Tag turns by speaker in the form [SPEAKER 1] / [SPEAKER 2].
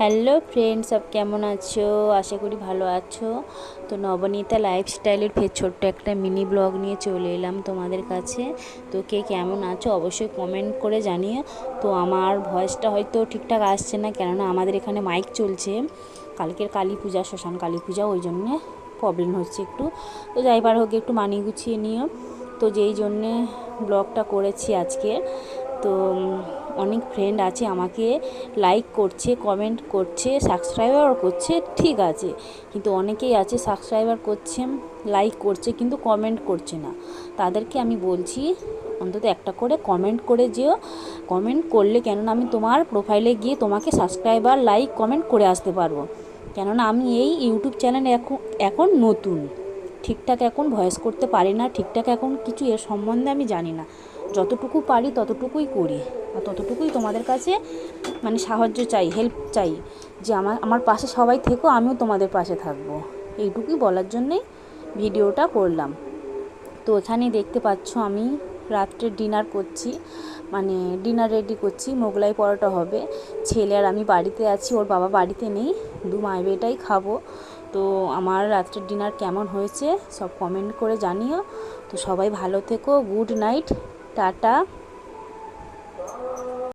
[SPEAKER 1] Hello friend, সব কেমন আছো? আশা করি ভালো আছো। তো নবনীতা লাইফস্টাইলের ফের ছোট্ট একটা মিনি ব্লগ নিয়ে চলে এলাম তোমাদের কাছে। তো কে কেমন আছো অবশ্যই কমেন্ট করে জানিও। তো আমার ভয়েসটা হয়তো ঠিকঠাক আসছে না, কেননা আমাদের এখানে মাইক চলছে, কালকের কালী পূজা, শ্মশান কালী পূজা, ওই জন্যে প্রবলেম হচ্ছে একটু। তো যাই পার হোক, একটু মানিয়ে গুছিয়ে নিও। তো যেই জন্যে ব্লগটা করেছি আজকে। তো অনেক ফ্রেন্ড আছে আমাকে লাইক করছে, কমেন্ট করছে, সাবস্ক্রাইবার করছে, ঠিক আছে, কিন্তু অনেকেই আছে সাবস্ক্রাইবার করছে, লাইক করছে, কিন্তু কমেন্ট করছে না। তাদেরকে আমি বলছি অন্তত একটা করে কমেন্ট করে যেও। কমেন্ট করলে, কেননা আমি তোমার প্রোফাইলে গিয়ে তোমাকে সাবস্ক্রাইবার, লাইক, কমেন্ট করে আসতে পারবো। কেননা আমি এই ইউটিউব চ্যানেলে এখন নতুন, ঠিকঠাক এখন ভয়েস করতে পারি না, ঠিকঠাক এখন কিছু এর সম্বন্ধে আমি জানি না। যতটুকু পারি ততটুকুই করি, আর ততটুকুই তোমাদের কাছে মানে সাহায্য চাই, হেল্প চাই, যে আমার পাশে সবাই থেকো, আমিও তোমাদের পাশে থাকবো। এইটুকুই বলার জন্যেই ভিডিওটা করলাম। তো এখানে দেখতে পাচ্ছ আমি রাত্রে ডিনার করছি, মানে ডিনার রেডি করছি। মোগলাই পরোটা হবে। ছেলে আর আমি বাড়িতে আছি, ওর বাবা বাড়িতে নেই, দু মাই বেটাই খাবো। তো আমার রাত্রের ডিনার কেমন হয়েছে সব কমেন্ট করে জানিও। তো সবাই ভালো থেকো, গুড নাইট, টাটা।